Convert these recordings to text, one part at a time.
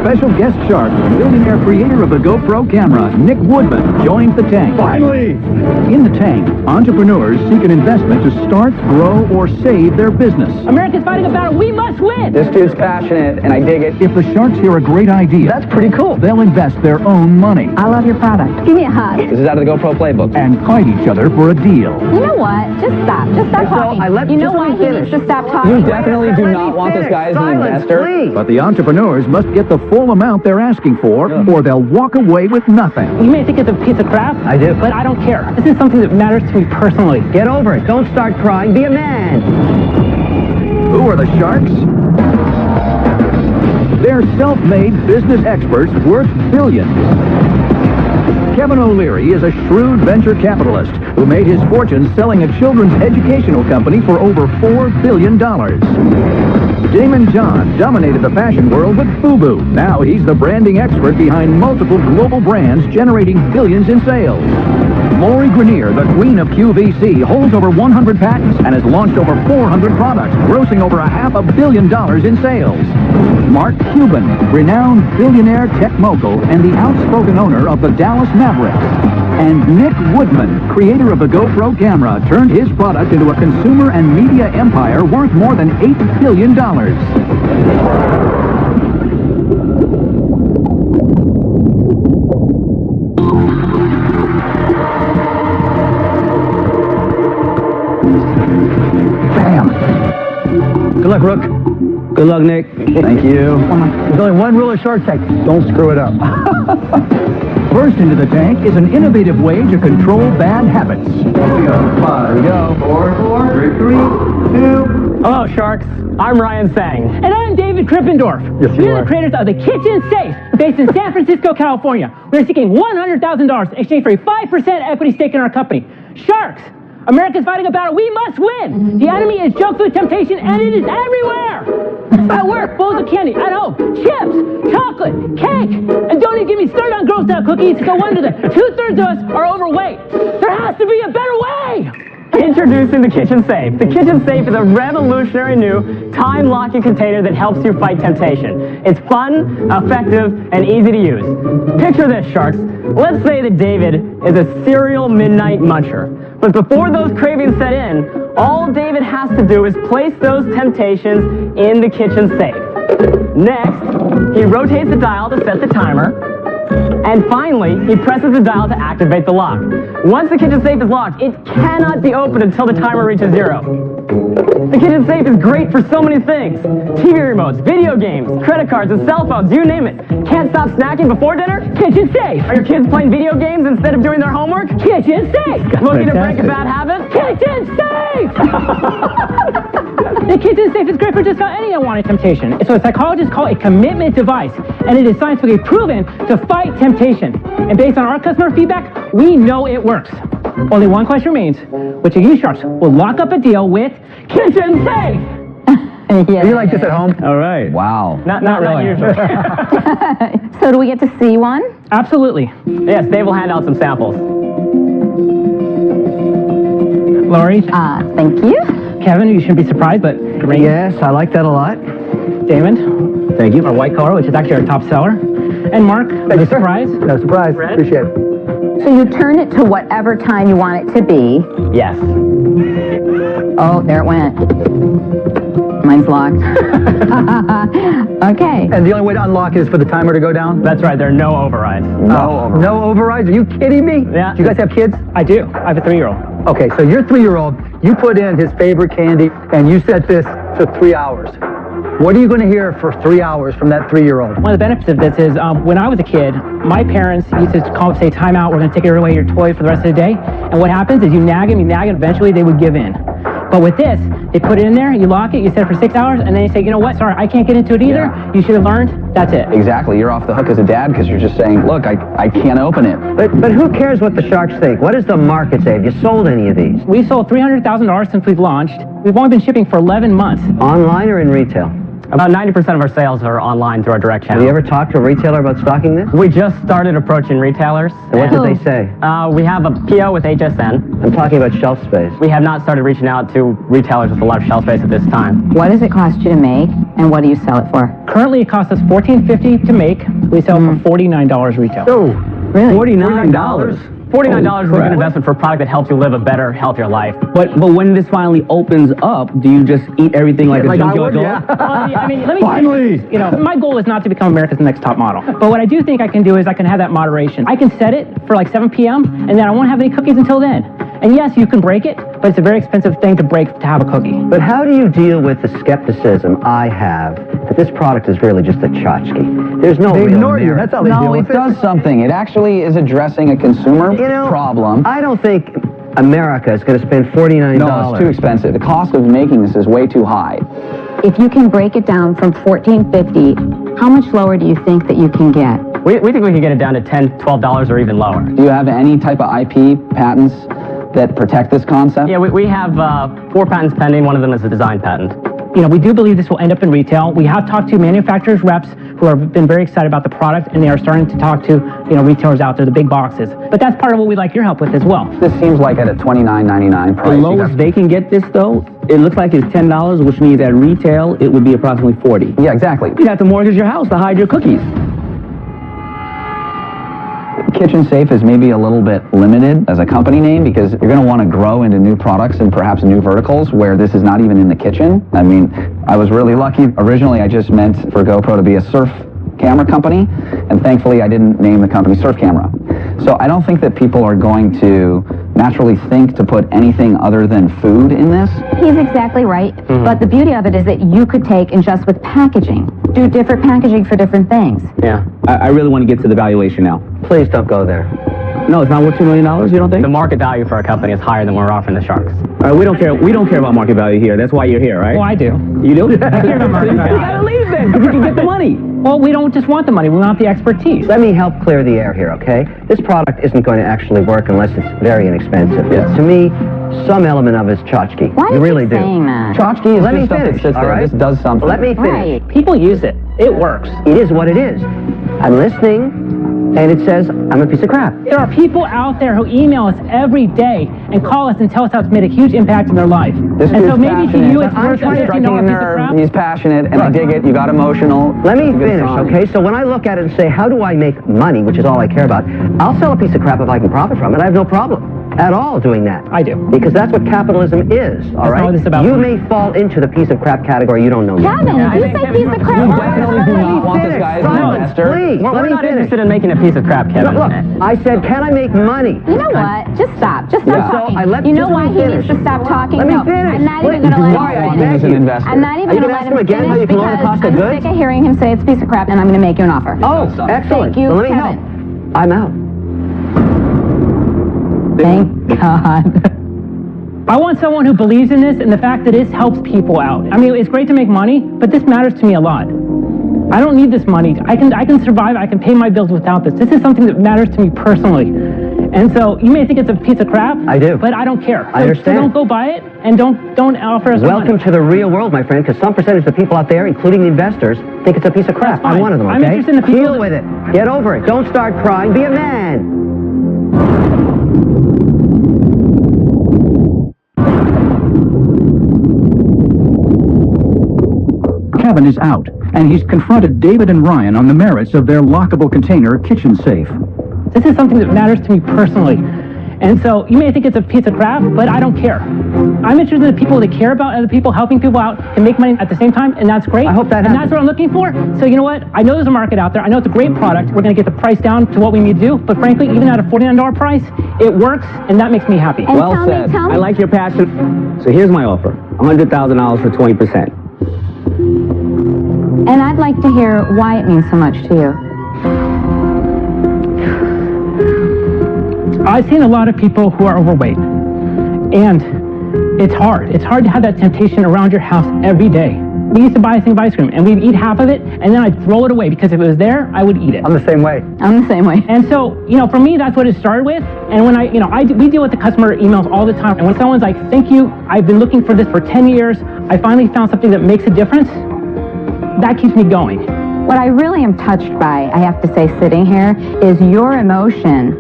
special guest shark, billionaire creator of the GoPro camera, Nick Woodman, joins the tank. Finally! In the tank, entrepreneurs seek an investment to start, grow, or save their business. America's fighting a battle. We must win! This dude's passionate, and I dig it. If the sharks hear a great idea, That's pretty cool. they'll invest their own money I love your product. Give me a hug. This is out of the GoPro playbook. and fight each other for a deal. You know what? Just stop. Just stop talking. You know why he needs to stop talking? You definitely do not want this guy as an investor. But the entrepreneurs must get the full amount they're asking for, or they'll walk away with nothing. You may think it's a piece of crap. I do. But I don't care. This is something that matters to me personally. Get over it. Don't start crying. Be a man. Who are the sharks? They're self-made business experts worth billions. Kevin O'Leary is a shrewd venture capitalist who made his fortune selling a children's educational company for over $4 billion. Damon John dominated the fashion world with FUBU. Now he's the branding expert behind multiple global brands generating billions in sales. Lori Grenier, the queen of QVC, holds over 100 patents and has launched over 400 products, grossing over $500 million in sales. Mark Cuban, renowned billionaire tech mogul and the outspoken owner of the Dallas Mavericks. And Nick Woodman, creator of the GoPro camera, turned his product into a consumer and media empire worth more than $8 billion. Bam! Good luck, Rook. Good luck, Nick. Thank you. There's only one rule of Shark Tank. Don't screw it up. First into the tank is an innovative way to control bad habits. Here we go. 5, we go. 4, 3, 2. Hello, Sharks. I'm Ryan Sang. And I'm David Krippendorf. Yes, you We're are. the creators of the Kitchen Safe, based in San Francisco, California. We're seeking $100,000 in exchange for a 5% equity stake in our company. Sharks! America's fighting a battle. We must win! The enemy is junk food temptation, and it is everywhere! At work, bowls of candy. At home, chips, chocolate, cake. And don't even get me started on grossed out cookies. No wonder that 2/3 of us are overweight. There has to be a better way! Introducing the Kitchen Safe. The Kitchen Safe is a revolutionary new time-locking container that helps you fight temptation. It's fun, effective, and easy to use. Picture this, Sharks. Let's say that David is a serial midnight muncher. But before those cravings set in, all David has to do is place those temptations in the Kitchen Safe. Next, he rotates the dial to set the timer. And finally, he presses the dial to activate the lock. Once the Kitchen Safe is locked, it cannot be opened until the timer reaches 0. The Kitchen Safe is great for so many things. TV remotes, video games, credit cards, and cell phones, you name it. Can't stop snacking before dinner? Kitchen Safe. Are your kids playing video games instead of doing their homework? Kitchen Safe. Looking to break a bad habit? Kitchen Safe! The Kitchen Safe is great for just about any unwanted temptation. It's what psychologists call a commitment device, and it is scientifically proven to fight temptation. And based on our customer feedback, we know it works. Only one question remains. Which of you sharks will lock up a deal with Kitchen Safe? Yeah. You like this at home? All right. Wow. Not really. So do we get to see one? Absolutely. Yes, Dave will hand out some samples. Lori, Thank you. Kevin, you shouldn't be surprised, but green. Yes, I like that a lot. Damon, thank you. Our white color, which is actually our top seller. And Mark, Thank you, sir. surprise. No surprise. Red? Appreciate it. So you turn it to whatever time you want it to be. Yes. Oh, there it went. Mine's locked. Okay. And the only way to unlock is for the timer to go down? That's right, there are no overrides. No overrides? Are you kidding me? Yeah. Do you guys have kids? I do. I have a 3-year-old. Okay, so your 3-year-old, you put in his favorite candy, and you set this to 3 hours. What are you going to hear for 3 hours from that 3-year-old? One of the benefits of this is when I was a kid, my parents used to call and say, time out, we're going to take away your toy for the rest of the day. And what happens is you nag them, and eventually they would give in. But with this, they put it in there, you lock it, you set it for 6 hours, and then you say, you know what, sorry, I can't get into it either. Yeah. You should have learned. That's it. Exactly. You're off the hook as a dad because you're just saying, look, I can't open it. But who cares what the sharks think? What does the market say? Have you sold any of these? We sold $300,000 since we've launched. We've only been shipping for 11 months. Online or in retail? About 90% of our sales are online through our direct channel. Have you ever talked to a retailer about stocking this? We just started approaching retailers. And what did they say? We have a PO with HSN. I'm talking about shelf space. We have not started reaching out to retailers with a lot of shelf space at this time. What does it cost you to make, and what do you sell it for? Currently, it costs us $14.50 to make. We sell it for $49 retail. Oh, Really? $49? $49 is a good investment for a product that helps you live a better, healthier life. But when this finally opens up, do you just eat everything like a junkyard dog? yeah. Well, I mean, let me Finally! You know, my goal is not to become America's Next Top Model. But what I do think I can do is I can have that moderation. I can set it for like 7 p.m. and then I won't have any cookies until then. And yes, you can break it, but it's a very expensive thing to break to have a cookie. But how do you deal with the skepticism I have that this product is really just a tchotchke? There's no They real ignore you. merit. That's how they deal No, it with does something. It actually is addressing a consumer problem. I don't think America is going to spend $49. No, it's too expensive. The cost of making this is way too high. If you can break it down from $14.50, how much lower do you think that you can get? We think we can get it down to $10, $12 or even lower. Do you have any type of IP patents that protect this concept? Yeah, we have 4 patents pending. One of them is a design patent. You know, we do believe this will end up in retail. We have talked to manufacturers' reps who have been very excited about the product, and they are starting to talk to, you know, retailers out there, the big boxes. But that's part of what we'd like your help with as well. This seems like at a $29.99 price. The lowest they can get this, though, it looks like it's $10, which means at retail, it would be approximately $40. Yeah, exactly. You'd have to mortgage your house to hide your cookies. Kitchen Safe is maybe a little bit limited as a company name because you're going to want to grow into new products and perhaps new verticals where this is not even in the kitchen. I mean, I was really lucky. Originally, I just meant for GoPro to be a surf camera company, and thankfully I didn't name the company Surf Camera. So I don't think that people are going to naturally think to put anything other than food in this. He's exactly right, but the beauty of it is that you could take and just with packaging, do different packaging for different things. Yeah. I really want to get to the valuation now. Please don't go there. No, it's not worth $2 million, you don't think? The market value for our company is higher than we're offering the sharks. All right, we don't care about market value here. That's why you're here, right? Well, I do. You do? care about market You value. gotta leave then, because you can get the money. Well, we don't just want the money. We want the expertise. Let me help clear the air here, okay? This product isn't going to actually work unless it's very inexpensive. Yes. To me, some element of it is tchotchke. Why you do really you do. saying that? Tchotchke is Let me just stuff that finish, sits all there. right? This does something. Let me finish. Right. People use it. It works. It is what it is. I'm listening, and it says I'm a piece of crap. There are people out there who email us every day and call us and tell us how it's made a huge impact in their life. This And so dude's maybe to passionate. you it's I'm worth a trying to $15 Striking a piece of nerve. crap. He's passionate, and I dig it. You got emotional. Let me It's a good finish, song. okay? So when I look at it and say, how do I make money, which is all I care about, I'll sell a piece of crap if I can profit from it. I have no problem at all doing that. I do. Because that's what capitalism is, all right? not what it's about. You may fall into the piece of crap category, you don't know yet. Kevin, Yeah, if you I think say piece of You crap, definitely do not want this guy as an Silence, investor. please. We're Let me not finish. interested in making a piece of crap, Kevin. Look, I said, can I make money? you know what? Just stop. Just stop Yeah. talking. So I let- you know just why let he me needs to finish. stop talking? Let me No, finish. I'm not even Please. going to let Why? I him beg finish. as an you. investor. I'm not even Are you going to gonna let ask him him again how finish you can lower the because cost of I'm goods? sick of hearing him say it's a piece of crap, and I'm going to make you an offer. Oh, something. excellent. Thank you, Well, let me Kevin. help. I'm out. Thank God. I want someone who believes in this and the fact that this helps people out. I mean, it's great to make money, but this matters to me a lot. I don't need this money. I can survive. I can pay my bills without this. This is something that matters to me personally. And so you may think it's a piece of crap. I do. But I don't care. I understand. So don't go buy it and don't offer us Welcome money. to the real world, my friend, because some percentage of the people out there, including the investors, think it's a piece of crap. That's fine. I'm one of them, okay? I'm interested in the people Deal that- with it. Get over it. Don't start crying. Be a man. Kevin is out, and he's confronted David and Ryan on the merits of their lockable container kitchen safe. This is something that matters to me personally. And so you may think it's a piece of crap, but I don't care. I'm interested in the people that care about other people, helping people out, and make money at the same time, and that's great. I hope that And happens. that's what I'm looking for. So you know what? I know there's a market out there. I know it's a great product. We're going to get the price down to what we need to do. But frankly, even at a $49 price, it works, and that makes me happy. And Well tell said. me, I like your passion. So here's my offer. $100,000 for 20%. and I'd like to hear why it means so much to you. I've seen a lot of people who are overweight, and it's hard. It's hard to have that temptation around your house every day. We used to buy a thing of ice cream, and we'd eat half of it, and then I'd throw it away, because if it was there, I would eat it. I'm the same way. I'm the same way. And so, you know, for me, that's what it started with. And when we deal with the customer emails all the time, and when someone's like, thank you, I've been looking for this for 10 years, I finally found something that makes a difference, that keeps me going. What I really am touched by, I have to say, sitting here, is your emotion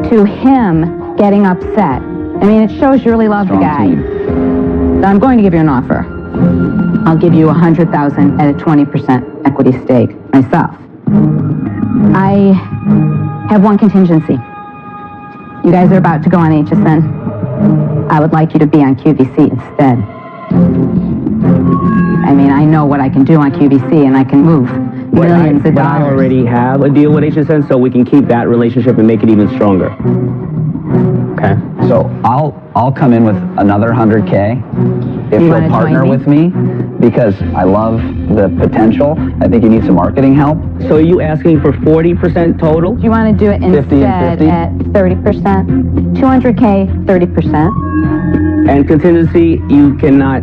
to him getting upset. I mean, it shows you really love the guy. So I'm going to give you an offer. I'll give you $100,000 at a 20% equity stake myself. I have one contingency. You guys are about to go on HSN. I would like you to be on QVC instead. I mean, I know what I can do on QVC, and I can move millions of dollars. I already have a deal with HSN, so we can keep that relationship and make it even stronger. Okay. So I'll come in with another 100K if You you'll wanna partner join me? with me, because I love the potential. I think you need some marketing help. So are you asking for 40% total? Do you want to do it 50 and instead 50? at 30%? 200K, 30%. And contingency, you cannot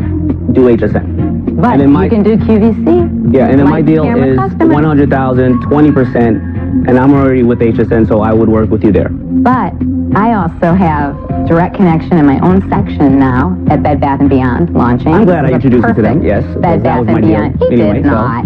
do HSN. But And then you can do QVC. Yeah, and then my Like deal camera is customer. 100,000, 20%, and I'm already with HSN, so I would work with you there. But I also have direct connection in my own section now at Bed Bath & Beyond launching. I'm glad I This is a introduced you to them, perfect yes, because Bed that Bath was my & deal Beyond. He anyway, did so. not.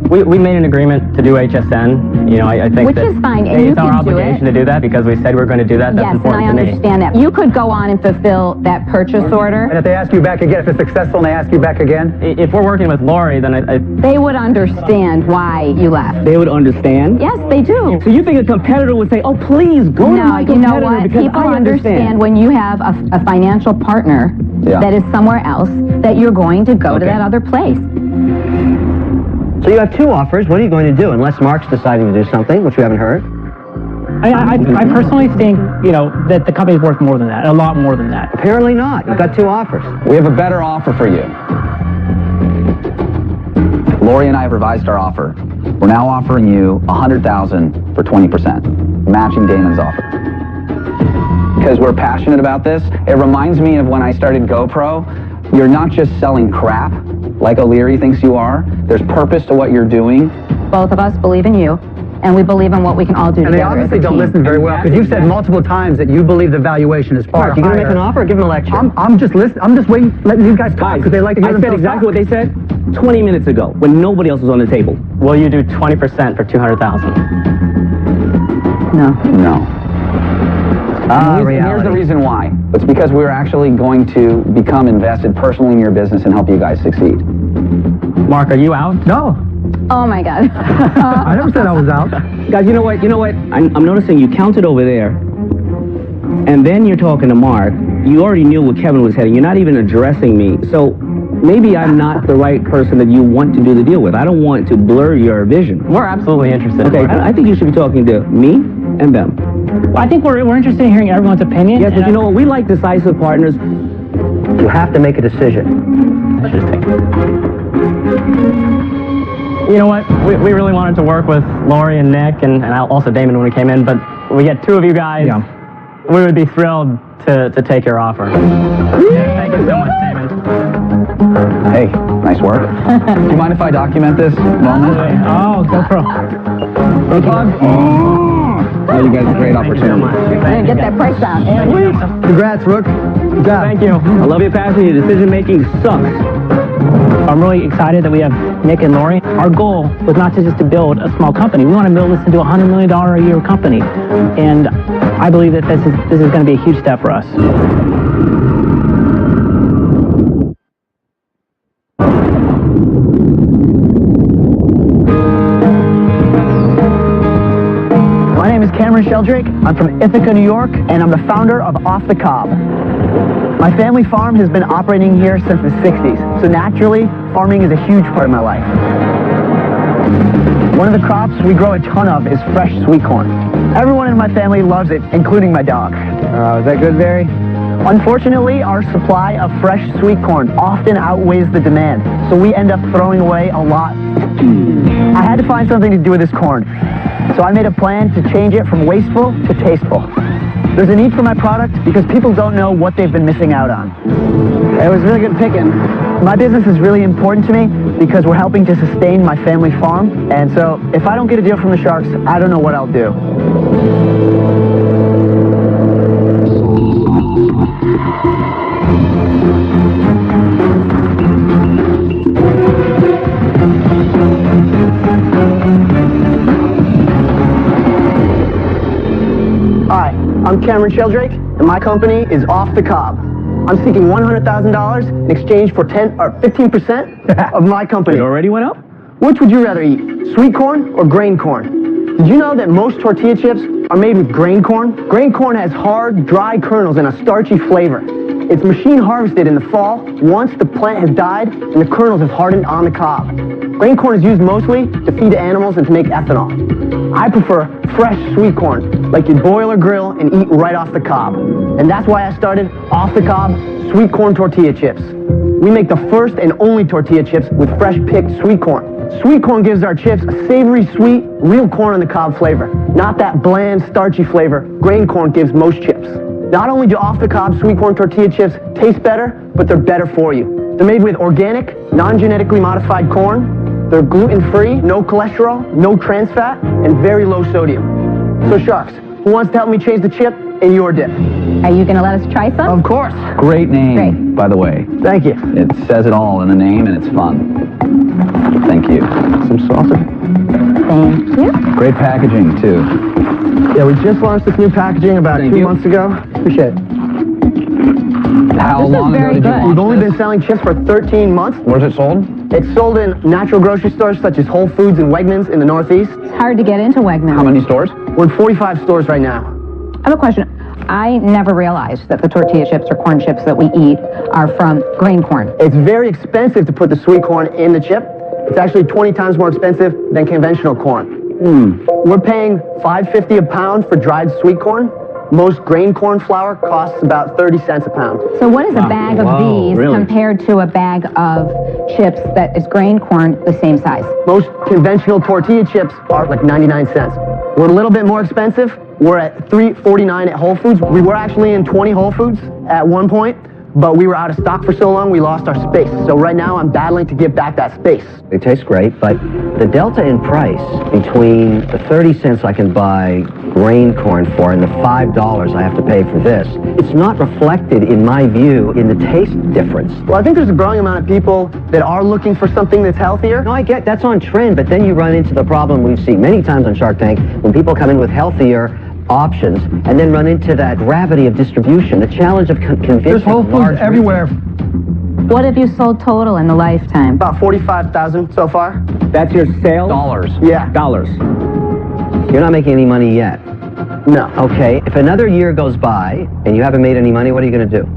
We made an agreement to do HSN. You know, I think Which that is fine, and you it's our can do obligation it. to do that because we said we're going to do that. That's Yes, and important I to me. understand that. You could go on and fulfill that purchase order. And if they ask you back again, if it's successful and they ask you back again? If we're working with Lori, then I They would understand why you left. They would understand? Yes, they do. So you think a competitor would say, oh, please, go to No, my you competitor know what? because People I understand when you have a financial partner Yeah. that is somewhere else that you're going to go to that other place. So you have two offers. What are you going to do? Unless Mark's deciding to do something, which we haven't heard. I personally think, you know, that the company's worth more than that, a lot more than that. Apparently not. You've got two offers. We have a better offer for you. Lori and I have revised our offer. We're now offering you $100,000 for 20%, matching Damon's offer. Because we're passionate about this. It reminds me of when I started GoPro. You're not just selling crap like O'Leary thinks you are. There's purpose to what you're doing. Both of us believe in you, and we believe in what we can all do And they together as a obviously don't team. listen very well, because you've said multiple times that you believe the valuation is far Mark, you going to make higher. an offer or give him a lecture? I'm just listening. I'm just waiting, letting you guys talk, because they like to hear I said themselves exactly talk. what they said 20 minutes ago when nobody else was on the table. will you do 20% for 200,000? No. No. Here's the reason why. It's because we're actually going to become invested personally in your business and help you guys succeed. Mark, are you out? No, Oh my God. I never said I was out. Guys, you know what? I'm noticing you counted over there, and then you're talking to Mark. You already knew where Kevin was heading. You're not even addressing me. So maybe I'm not the right person that you want to do the deal with. I don't want to blur your vision. We're absolutely interested. Okay, I think you should be talking to me and them. Well, I think we're interested in hearing everyone's opinion. Yes, but you know what? We like decisive partners. You have to make a decision. You know what? We really wanted to work with Lori and Nick and also Damon when we came in, but we get two of you guys. Yeah. We would be thrilled to take your offer. Yeah, thank you so much, Damon. Hey, nice work. Do you mind if I document this moment? Oh, GoPro. Oh, you guys, a great opportunity. Get that price down. Congrats, Rook. Good job. Thank you. I love your passion. Your decision making sucks. I'm really excited that we have Nick and Lori. Our goal was not just to build a small company. We want to build this into a $100 million a year company. And I believe that this is going to be a huge step for us. My name is Cameron Sheldrake. I'm from Ithaca, New York, and I'm the founder of Off the Cob. My family farm has been operating here since the 60s, so naturally, farming is a huge part of my life. One of the crops we grow a ton of is fresh sweet corn. Everyone in my family loves it, including my dog. Is that good, Barry? Unfortunately, our supply of fresh sweet corn often outweighs the demand, so we end up throwing away a lot. I had to find something to do with this corn, so I made a plan to change it from wasteful to tasteful. There's a need for my product because people don't know what they've been missing out on. It was really good picking. My business is really important to me because we're helping to sustain my family farm, and so if I don't get a deal from the Sharks, I don't know what I'll do. I'm Cameron Sheldrake, and my company is Off the Cob. I'm seeking $100,000 in exchange for 10 or 15% of my company. It already went up? Which would you rather eat, sweet corn or grain corn? Did you know that most tortilla chips are made with grain corn? Grain corn has hard, dry kernels and a starchy flavor. It's machine harvested in the fall once the plant has died and the kernels have hardened on the cob. Grain corn is used mostly to feed the animals and to make ethanol. I prefer fresh sweet corn, like you boil or grill and eat right off the cob. And that's why I started Off the Cob Sweet Corn Tortilla Chips. We make the first and only tortilla chips with fresh picked sweet corn. Sweet corn gives our chips a savory, sweet, real corn on the cob flavor, not that bland, starchy flavor grain corn gives most chips. Not only do Off the Cob Sweet Corn Tortilla Chips taste better, but they're better for you. They're made with organic, non-genetically modified corn. They're gluten-free, no cholesterol, no trans fat, and very low sodium. So Sharks, who wants to help me change the chip in your dip? Are you going to let us try some? Of course. Great name, Great. by the way. Thank you. It says it all in the name, and it's fun. Thank you. Some salsa. Thank you. Great packaging, too. Yeah, we just launched this new packaging about Thank 2 you. months ago. Appreciate it. How This is long ago very did you good. launch We've only this? been selling chips for 13 months. Where's it sold? It's sold in natural grocery stores such as Whole Foods and Wegmans in the Northeast. It's hard to get into Wegmans. How many stores? We're in 45 stores right now. I have a question. I never realized that the tortilla chips or corn chips that we eat are from grain corn. It's very expensive to put the sweet corn in the chip. It's actually 20 times more expensive than conventional corn. We're paying $5.50 a pound for dried sweet corn. Most grain corn flour costs about 30 cents a pound. So what is a bag of these really? compared to a bag of chips that is grain corn the same size? Most conventional tortilla chips are like 99 cents. We're a little bit more expensive. We're at $3.49 at Whole Foods. We were actually in 20 Whole Foods at one point, but we were out of stock for so long we lost our space. So right now I'm battling to get back that space. It tastes great, but the delta in price between the 30 cents I can buy grain corn for and the $5 I have to pay for this, it's not reflected, in my view, in the taste difference. Well, I think there's a growing amount of people that are looking for something that's healthier. No, I get that's on trend, but then you run into the problem we've seen many times on Shark Tank when people come in with healthier options and then run into that gravity of distribution, the challenge of convincing There's Whole large Foods everywhere. What have you sold total in the lifetime? About 45,000 so far. That's your sales? Dollars. Yeah. Dollars. You're not making any money yet. No. Okay, if another year goes by and you haven't made any money, what are you going to do?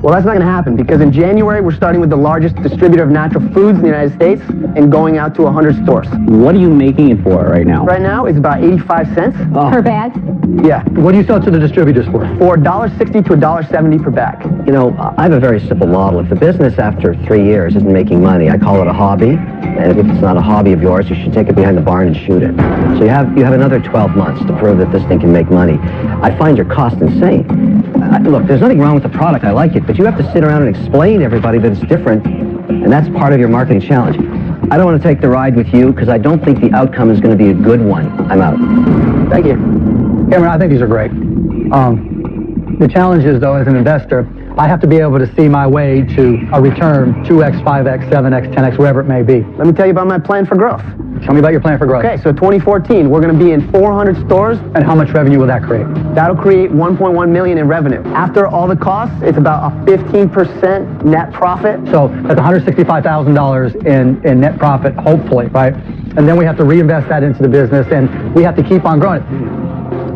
Well, that's not going to happen because in January we're starting with the largest distributor of natural foods in the United States and going out to 100 stores. What are you making it for right now? Right now it's about 85 cents. Per bag? Yeah. What do you sell to the distributors for? For $1.60 to $1.70 per bag. You know, I have a very simple model. If the business after 3 years isn't making money, I call it a hobby. And if it's not a hobby of yours, you should take it behind the barn and shoot it. So you have another 12 months to prove that this thing can make money. I find your cost insane. Look, there's nothing wrong with the product. I like it. But you have to sit around and explain to everybody that it's different. And that's part of your marketing challenge. I don't want to take the ride with you because I don't think the outcome is going to be a good one. I'm out. Thank you. Cameron, I think these are great. The challenge is, though, as an investor, I have to be able to see my way to a return 2x, 5x, 7x, 10x, whatever it may be. Let me tell you about my plan for growth. Tell me about your plan for growth. Okay, so 2014, we're going to be in 400 stores. And how much revenue will that create? That'll create $1.1 million in revenue. After all the costs, it's about a 15% net profit. So that's $165,000 in net profit, hopefully, right? And then we have to reinvest that into the business, and we have to keep on growing it.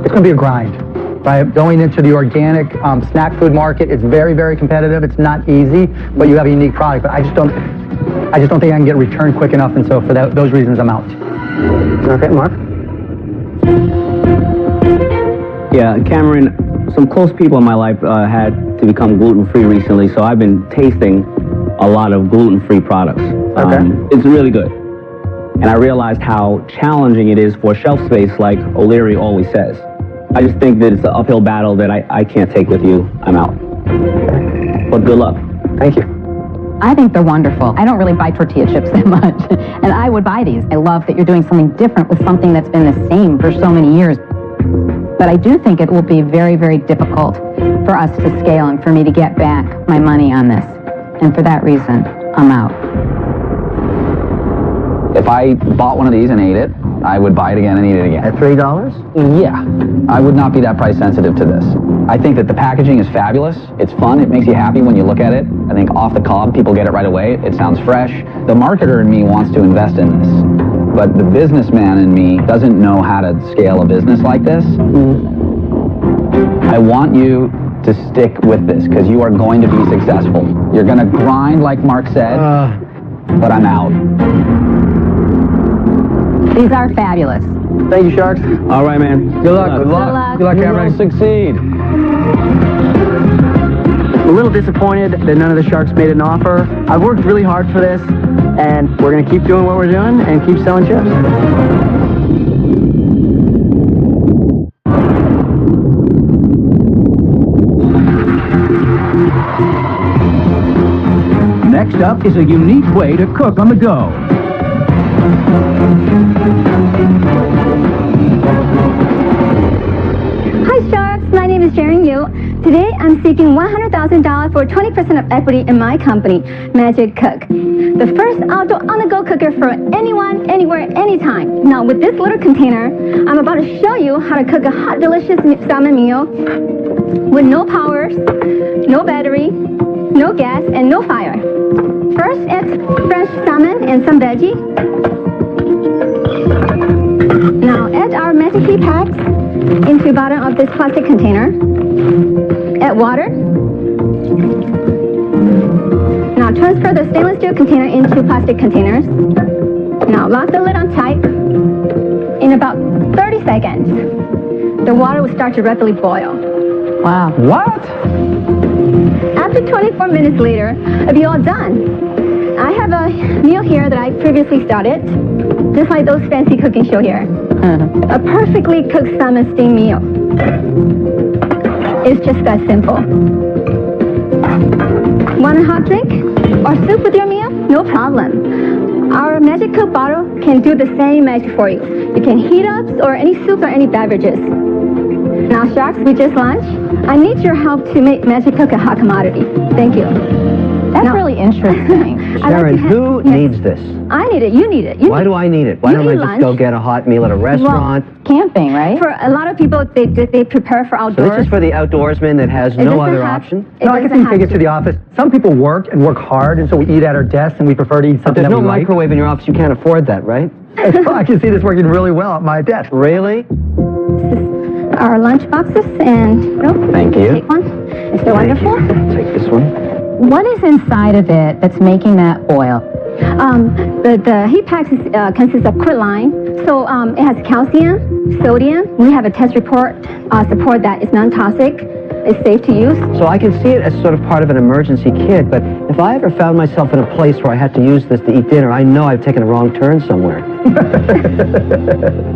It's going to be a grind, right? Going into the organic snack food market, it's very, very competitive. It's not easy, but you have a unique product. But I just don't think I can get a return quick enough, and so for those reasons, I'm out. Okay, Mark? Yeah, Cameron, some close people in my life had to become gluten-free recently, so I've been tasting a lot of gluten-free products. It's really good. And I realized how challenging it is for shelf space, like O'Leary always says. I just think that it's an uphill battle that I can't take with you. I'm out. But good luck. Thank you. I think they're wonderful. I don't really buy tortilla chips that much, and I would buy these. I love that you're doing something different with something that's been the same for so many years. But I do think it will be very, very difficult for us to scale and for me to get back my money on this. And for that reason, I'm out. If I bought one of these and ate it, I would buy it again and eat it again. At $3? Yeah, I would not be that price sensitive to this. I think that the packaging is fabulous. It's fun. It makes you happy when you look at it. I think off the cob, people get it right away. It sounds fresh. The marketer in me wants to invest in this, but the businessman in me doesn't know how to scale a business like this. I want you to stick with this because you are going to be successful. You're going to grind like Mark said, but I'm out. These are fabulous. Thank you, Sharks. All right, man. Good luck. Good luck. Good luck, Cameron. Succeed. A little disappointed that none of the Sharks made an offer. I've worked really hard for this, and we're going to keep doing what we're doing and keep selling chips. Next up is a unique way to cook on the go. Hi Sharks, my name is Sharon Yu. Today I'm seeking $100,000 for 20% of equity in my company, Magic Cook. The first outdoor on-the-go cooker for anyone, anywhere, anytime. Now with this little container, I'm about to show you how to cook a hot, delicious salmon meal with no powers, no battery, no gas, and no fire. First, add fresh salmon and some veggie. Now add our Magic Heat packs into the bottom of this plastic container. Add water. Now transfer the stainless steel container into plastic containers. Now lock the lid on tight. In about 30 seconds, the water will start to rapidly boil. Wow. What? After 24 minutes later, it'll be all done. I have a meal here that I previously started, just like those fancy cooking show here. A perfectly cooked salmon steam meal. It's just that simple. Want a hot drink or soup with your meal? No problem. Our Magic Cook bottle can do the same magic for you. You can heat up or any soup or any beverages. Now, Sharks, we just launched. I need your help to make Magic Cook a hot commodity. Thank you. That's really interesting. Sharon, who needs this? I need it. You need it. Why do I need it? Why You don't I eat just lunch. go get a hot meal at a restaurant? Camping, right? For a lot of people, they prepare for So outdoors. this is for the outdoorsman that has It no doesn't other have- option? it No, I can doesn't see take have it to the office. Some people work and work hard, and so we eat at our desks, and we prefer to eat But something there's that no we like. microwave in your office. You can't afford that, right? I can see this working really well at my desk. Really? Our lunch boxes and Thank you. take one. Is it wonderful? Take this one. What is inside of it that's making that boil? The heat packs consists of quitline, so it has calcium, sodium. We have a test report support that it's non-toxic, it's safe to use. So I can see it as sort of part of an emergency kit, but if I ever found myself in a place where I had to use this to eat dinner, I know I've taken a wrong turn somewhere.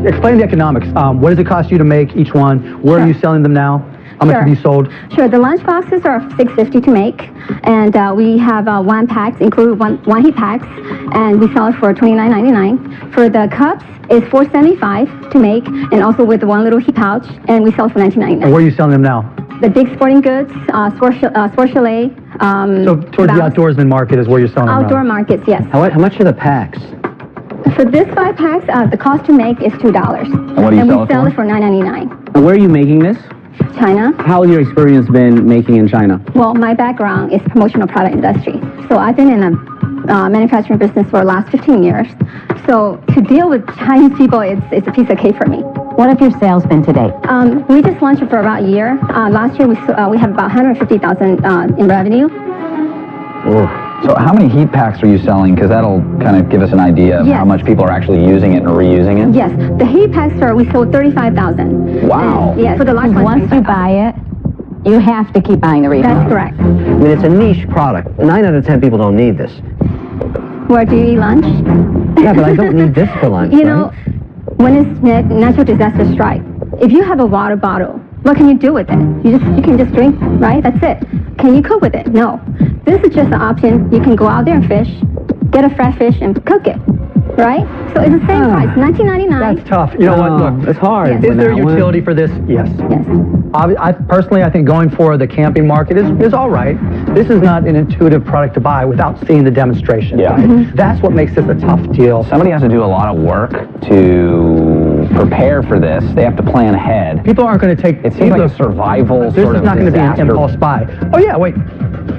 Explain the economics. What does it cost you to make each one? Where are you selling them now? How much Sure. have you sold? Sure, the lunch boxes are $6.50 to make, and we have one packs, include one heat packs, and we sell it for $29.99. For the cups, it's $4.75 to make, and also with one little heat pouch, and we sell it for And $19.99. where are you selling them now? The Big Sporting Goods, Sport Chalet, So towards the outdoorsman market is where you're selling them outdoor now. markets, yes. How much are the packs? For this 5 packs, the cost to make is $2. And what do you and sell we it sell for? it for $9.99. And where are you making this? China. How has your experience been making in China? Well, my background is promotional product industry. So I've been in a manufacturing business for the last 15 years. So to deal with Chinese people, it's a piece of cake for me. What have your sales been to date? We just launched it for about a year. Last year, we have about $150,000 in revenue. So how many heat packs are you selling? Because that'll kind of give us an idea of Yes. how much people are actually using it and reusing it. Yes, the heat packs, sir, we sold 35,000. Wow. Yes, for the last one. Once you buy it, you have to keep buying the refills. That's correct. I mean, it's a niche product. 9 out of 10 people don't need this. Where do you eat lunch? Yeah, but I don't need this for lunch, You know, when it's natural disaster strike, if you have a water bottle, what can you do with it? You can just drink, right? That's it. Can you cook with it? No. This is just an option. You can go out there and fish, get a fresh fish and cook it. right? So it's the same price, $19.99. That's tough. You know what? Look, it's hard. Yes. is there utility for this? Yes. Yes. Personally, I think going for the camping market is all right. This is not an intuitive product to buy without seeing the demonstration. Yeah. Right? That's what makes this a tough deal. Somebody has to do a lot of work to prepare for this. They have to plan ahead. People aren't going to take. It seems like a survival This sort is of not going to be an disaster. impulse buy. Oh yeah, wait.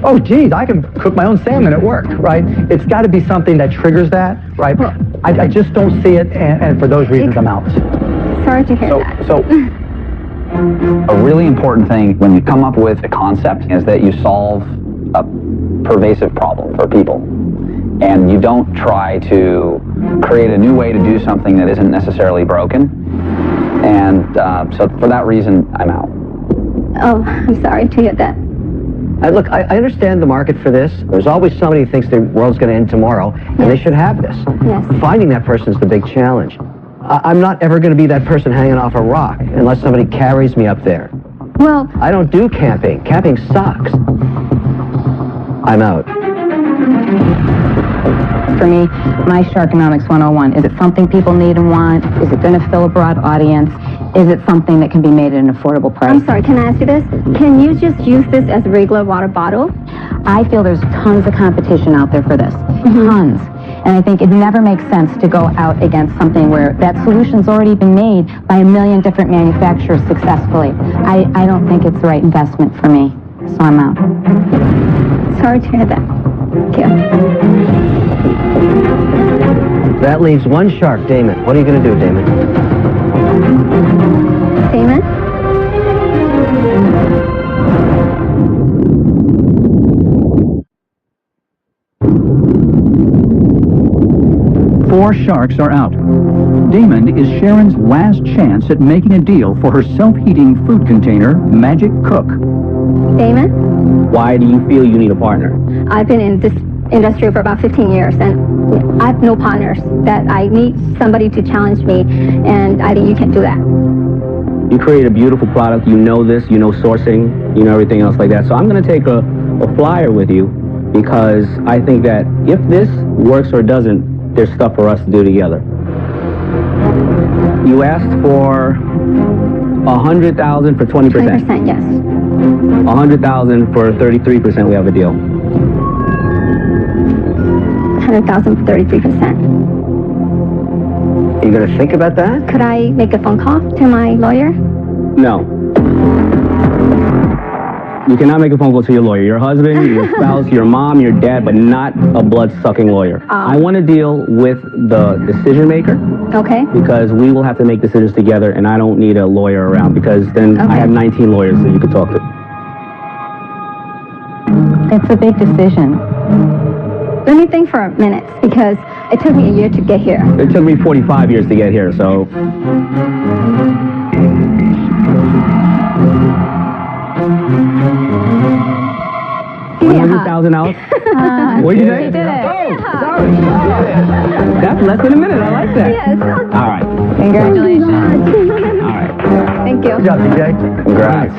Oh geez, I can cook my own salmon at work, right? It's got to be something that triggers that, right? I just don't see it, and for those reasons, I'm out. Sorry to hear that. So a really important thing when you come up with a concept is that you solve a pervasive problem for people. And you don't try to create a new way to do something that isn't necessarily broken. And so for that reason, I'm out. Oh, I'm sorry to hear that. Look, I understand the market for this. There's always somebody who thinks the world's going to end tomorrow, and they should have this. Yes. Finding that person is the big challenge. I'm not ever going to be that person hanging off a rock unless somebody carries me up there. Well, I don't do camping. Camping sucks. I'm out. For me, my Sharkonomics 101, is it something people need and want? Is it going to fill a broad audience? Is it something that can be made at an affordable price? I'm sorry, can I ask you this? Can you just use this as a regular water bottle? I feel there's tons of competition out there for this. Tons. And I think it never makes sense to go out against something where that solution's already been made by a million different manufacturers successfully. I don't think it's the right investment for me, so I'm out. Sorry to hear that. Thank you. That leaves one shark, Damon. What are you going to do, Damon? Damon? 4 sharks are out. Damon is Sharon's last chance at making a deal for her self-heating food container, Magic Cook. Damon? Why do you feel you need a partner? I've been in this industry for about 15 years, and I have no partners. That I need somebody to challenge me, and I think you can do that. You create a beautiful product. You know this. You know sourcing. You know everything else like that. So I'm going to take a flyer with you because I think that if this works or doesn't, there's stuff for us to do together. You asked for $100,000 for 20%. 20%, yes. $100,000 for 33%. We have a deal. $100,000 for 33%. Are you going to think about that? Could I make a phone call to my lawyer? No. You cannot make a phone call to your lawyer. Your husband, your spouse, your mom, your dad, but not a blood-sucking lawyer. I want to deal with the decision maker. Okay. Because we will have to make decisions together, and I don't need a lawyer around because then I have 19 lawyers that you could talk to. It's a big decision. Let me think for a minute, because it took me a year to get here. It took me 45 years to get here, so... $100,000. What did you say? You did it. Oh, sorry. That's less than a minute. I like that. Yes. All right. Congratulations. All right. Thank you. Good job, DJ. Congrats.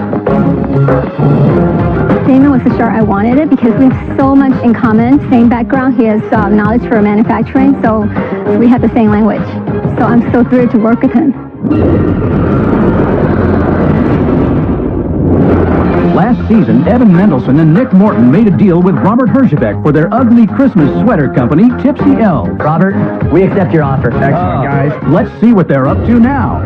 Damon was the shark I wanted it because we have so much in common. Same background. He has knowledge for manufacturing, so we have the same language. So I'm so thrilled to work with him. Last season, Evan Mendelsohn and Nick Morton made a deal with Robert Herjavec for their ugly Christmas sweater company, Tipsy Elves. Robert, we accept your offer. Excellent, guys. Let's see what they're up to now.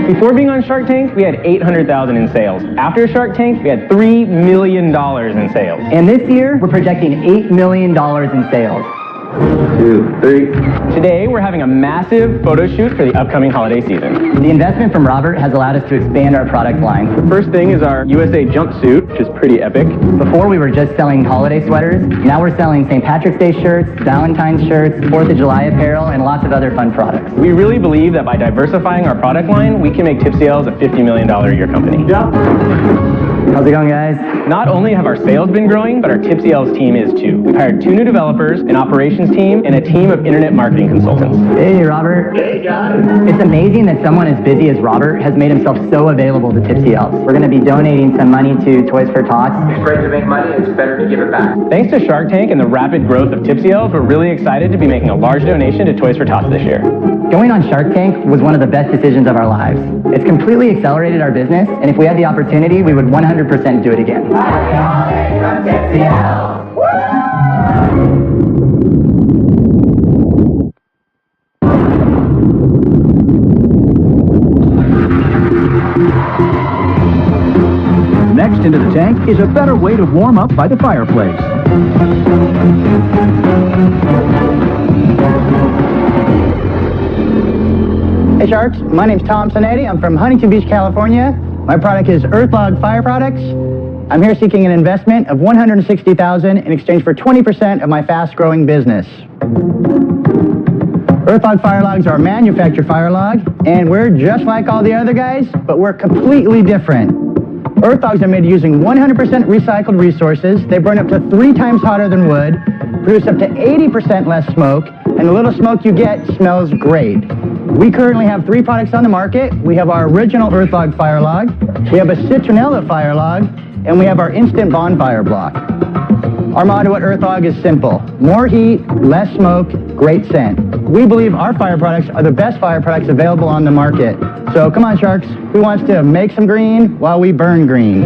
Before being on Shark Tank, we had $800,000 in sales. After Shark Tank, we had $3 million in sales. And this year, we're projecting $8 million in sales. 2, 3. Today, we're having a massive photo shoot for the upcoming holiday season. The investment from Robert has allowed us to expand our product line. The first thing is our USA jumpsuit, which is pretty epic. Before, we were just selling holiday sweaters. Now we're selling St. Patrick's Day shirts, Valentine's shirts, 4th of July apparel, and lots of other fun products. We really believe that by diversifying our product line, we can make Tipsy Elves a $50 million a year company. Yeah. How's it going, guys? Not only have our sales been growing, but our Tipsy Elves team is too. We've hired 2 new developers, an operations team, and a team of internet marketing consultants. Hey, Robert. Hey, guys. It's amazing that someone as busy as Robert has made himself so available to Tipsy Elves. We're going to be donating some money to Toys for Tots. It's great to make money, it's better to give it back. Thanks to Shark Tank and the rapid growth of Tipsy Elves, we're really excited to be making a large donation to Toys for Tots this year. Going on Shark Tank was one of the best decisions of our lives. It's completely accelerated our business, and if we had the opportunity, we would 100% do it again. Next into the tank is a better way to warm up by the fireplace. Hey Sharks, my name's Tom Sonetti. I'm from Huntington Beach, California. My product is Earthlog Fire Products. I'm here seeking an investment of $160,000 in exchange for 20% of my fast-growing business. Earthlog Fire Logs are a manufactured fire log, and we're just like all the other guys, but we're completely different. Earthlogs are made using 100% recycled resources. They burn up to 3 times hotter than wood, produce up to 80% less smoke, and the little smoke you get smells great. We currently have 3 products on the market. We have our original Earthlog Fire Log, we have a Citronella Fire Log, and we have our Instant Bonfire Block. Our motto at Earthlog is simple: more heat, less smoke, great scent. We believe our fire products are the best fire products available on the market. So come on, Sharks, who wants to make some green while we burn green?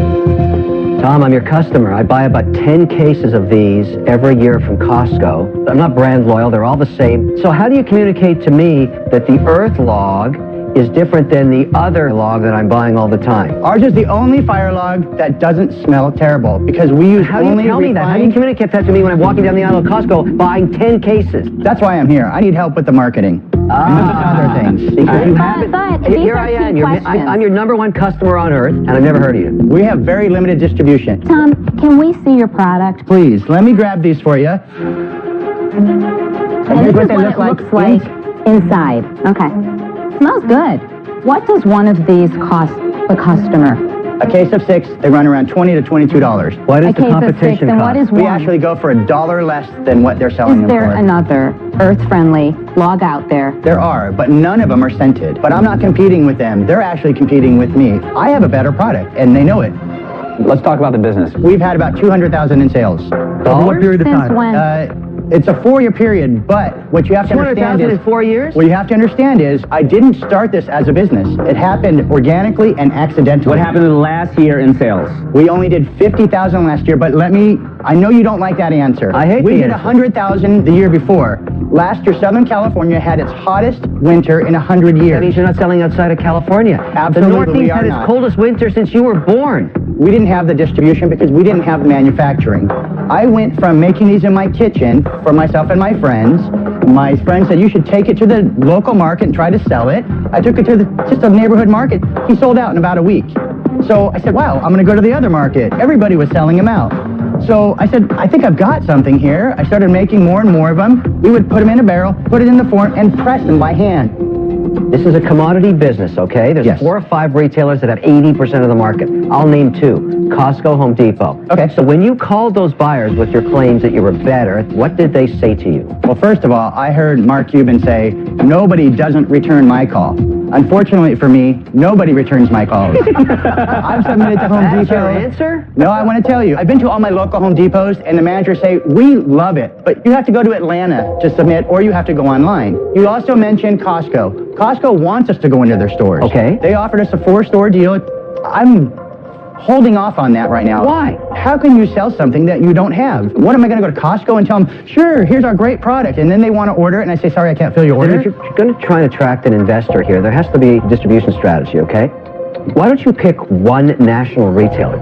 Tom, I'm your customer. I buy about 10 cases of these every year from Costco. I'm not brand loyal, they're all the same. So how do you communicate to me that the Earthlog is different than the other log that I'm buying all the time? Ours is the only fire log that doesn't smell terrible because we use How do you tell me that? How do you communicate that to me when I'm walking down the aisle of Costco buying 10 cases? That's why I'm here. I need help with the marketing. And other things. Because you haven't. Here I am. I'm your #1 customer on earth, and I've never heard of you. We have very limited distribution. Tom, can we see your product? Please, let me grab these for you. And this is what it looks like inside. Okay. Smells good. What does one of these cost the customer? A case of 6, they run around $20 to $22. What does A the case of 6, competition and cost? what is We one? actually go for $1 less than what they're selling Is them there for. another earth-friendly log out there? There are, but none of them are scented. But I'm not competing with them. They're actually competing with me. I have a better product, and they know it. Let's talk about the business. We've had about $200,000 in sales. Over what period of Since time? when? It's a 4-year period, but what you have to understand 200,000 is... in 4 years? What you have to understand is, I didn't start this as a business. It happened organically and accidentally. What happened in the last year in sales? We only did 50,000 last year, but I know you don't like that answer. I hate We the did answer. 100,000 the year before. Last year, Southern California had its hottest winter in 100 years. That means you're not selling outside of California. Absolutely, The Northeast we are had its not. coldest winter since you were born. We didn't have the distribution because we didn't have the manufacturing. I went from making these in my kitchen for myself and my friends. My friend said, you should take it to the local market and try to sell it. I took it to just a neighborhood market. He sold out in about a week. So I said, wow, I'm going to go to the other market. Everybody was selling them out. So I said, I think I've got something here. I started making more and more of them. We would put them in a barrel, put it in the form, and press them by hand. This is a commodity business, okay? There's Yes. 4 or 5 retailers that have 80% of the market. I'll name 2, Costco, Home Depot. Okay. So when you called those buyers with your claims that you were better, what did they say to you? Well, first of all, I heard Mark Cuban say, nobody doesn't return my call. Unfortunately for me, nobody returns my calls. I've submitted to Home That's Depot. your answer? No, I want to tell you. I've been to all my local Home Depots, and the managers say, we love it, but you have to go to Atlanta to submit, or you have to go online. You also mentioned Costco. Costco wants us to go into their stores. Okay. They offered us a 4-store deal. I'm holding off on that right now. Why? How can you sell something that you don't have? What am I going to go to Costco and tell them, sure, here's our great product, and then they want to order it, and I say, sorry, I can't fill your And order? if you're going to try and attract an investor here, there has to be a distribution strategy, okay? Why don't you pick one national retailer?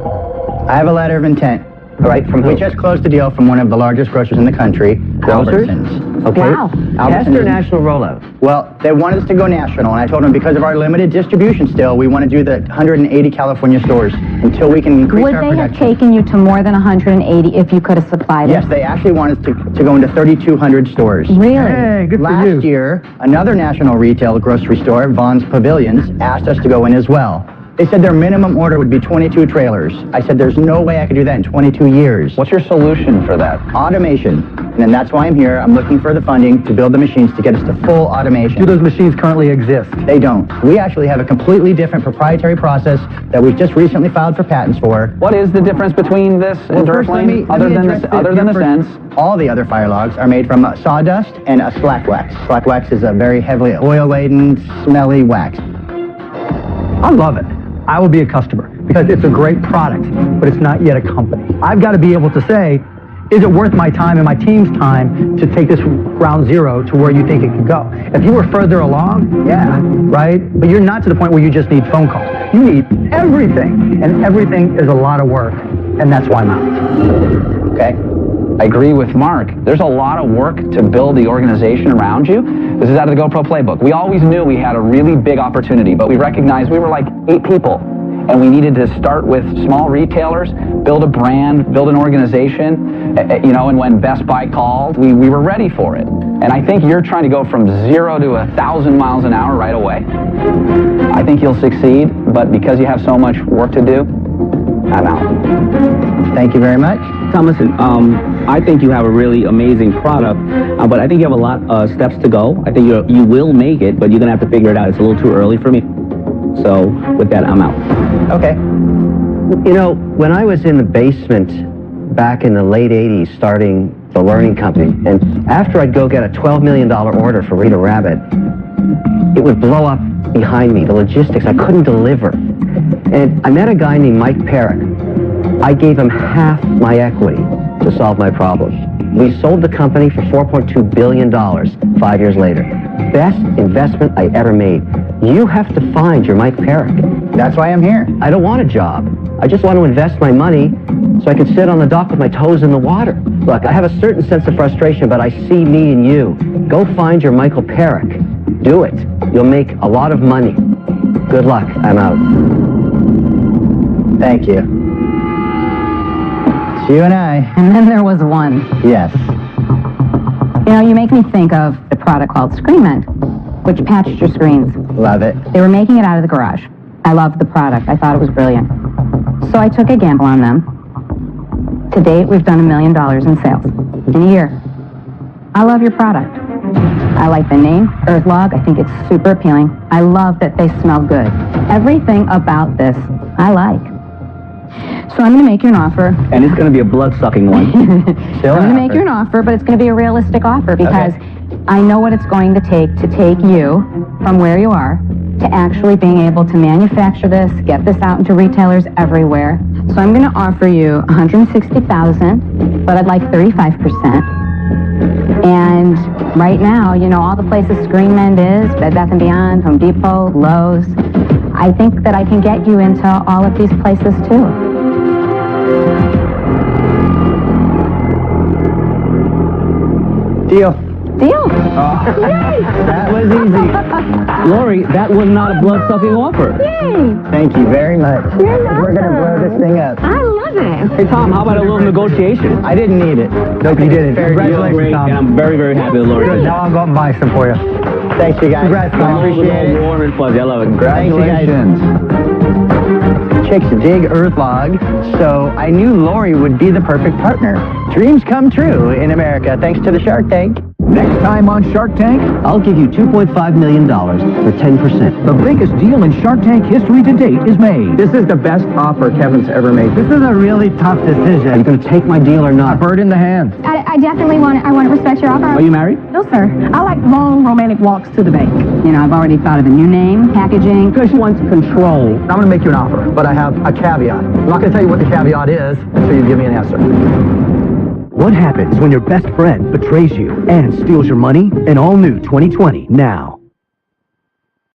I have a letter of intent. All right, from We who? just closed a deal from one of the largest grocers in the country, Grocers? Albertsons. Okay. Wow. Test Albertsons or is- national rollout? Well, they wanted us to go national, and I told them because of our limited distribution still, we want to do the 180 California stores until we can increase Would our they have production. taken you to more than 180 if you could have supplied it? Yes, they actually want us to go into 3,200 stores. Really? Hey, good for Last year, another national retail grocery store, Vaughn's Pavilions, asked us to go in as well. They said their minimum order would be 22 trailers. I said, there's no way I could do that in 22 years. What's your solution for that? Automation. And that's why I'm here. I'm looking for the funding to build the machines to get us to full automation. Do those machines currently exist? They don't. We actually have a completely different proprietary process that we've just recently filed for patents for. What is the difference between this and Duraflame, other than the scents? All the other fire logs are made from sawdust and a slack wax. Slack wax is a very heavily oil-laden, smelly wax. I love it. I will be a customer because it's a great product, but it's not yet a company. I've got to be able to say, is it worth my time and my team's time to take this ground zero to where you think it could go? If you were further along, yeah, right? But you're not to the point where you just need phone calls. You need everything, and everything is a lot of work, and that's why I'm out. Okay. I agree with Mark. There's a lot of work to build the organization around you. This is out of the GoPro playbook. We always knew we had a really big opportunity, but we recognized we were like 8 people, and we needed to start with small retailers, build a brand, build an organization, you know, and when Best Buy called, we were ready for it. And I think you're trying to go from 0 to 1,000 miles an hour right away. I think you'll succeed, but because you have so much work to do, I'm out. Thank you very much. Tom, listen, I think you have a really amazing product, but I think you have a lot of steps to go. I think you will make it, but you're going to have to figure it out. It's a little too early for me. So with that, I'm out. Okay. You know, when I was in the basement back in the late 80s starting the learning company, and after I'd go get a $12 million order for Rita Rabbit, it would blow up behind me, the logistics. I couldn't deliver. And I met a guy named Mike Perrick. I gave him half my equity to solve my problem. We sold the company for $4.2 billion 5 years later. Best investment I ever made. You have to find your Mike Perrick. That's why I'm here. I don't want a job. I just want to invest my money so I can sit on the dock with my toes in the water. Look, I have a certain sense of frustration, but I see me and you. Go find your Michael Perrick. Do it. You'll make a lot of money. Good luck. I'm out. Thank you. It's you and I. And then there was one. Yes. You know, you make me think of a product called ScreenMend, which patched your screens. Love it. They were making it out of the garage. I loved the product. I thought it was brilliant. So I took a gamble on them. To date, we've done $1 million in sales in a year. I love your product. I like the name, Earthlog. I think it's super appealing. I love that they smell good. Everything about this, I like. So I'm going to make you an offer. And it's going to be a blood-sucking one. I'm going to make you an offer, but it's going to be a realistic offer because I know what it's going to take you from where you are to actually being able to manufacture this, get this out into retailers everywhere. So I'm going to offer you $160,000, but I'd like 35%. And right now, you know, all the places ScreenMend is, Bed Bath & Beyond, Home Depot, Lowe's, I think that I can get you into all of these places too. Deal. Deal. That was easy. Lori, that was not a blood-sucking offer. Yay. Thank you very much. You're We're going to blow this thing up. I love it. Hey, Tom, how about a little negotiation? I didn't need it. Nope, you didn't. Congratulations, Great, Tom. and I'm very, very happy with Lori. Good. Now I'll go out and buy some for you. Thanks, you guys. Congrats, Tom. Appreciate it. Warm and fuzzy. I love it. Congratulations. Chicks dig Earthlog, so I knew Lori would be the perfect partner. Dreams come true in America thanks to the Shark Tank. Next time on Shark Tank, I'll give you $2.5 million for 10%. the biggest deal in Shark Tank history to date is made. This is the best offer Kevin's ever made. This is a really tough decision. Are you going to take my deal or A not? bird in the hand. I definitely want to respect your offer. Are you married? No, sir. I like long, romantic walks to the bank. You know, I've already thought of a new name, packaging. Because she wants control. I'm going to make you an offer, but I have a caveat. I'm not going to tell you what the caveat is until you give me an answer. What happens when your best friend betrays you and steals your money? An all-new 2020 now.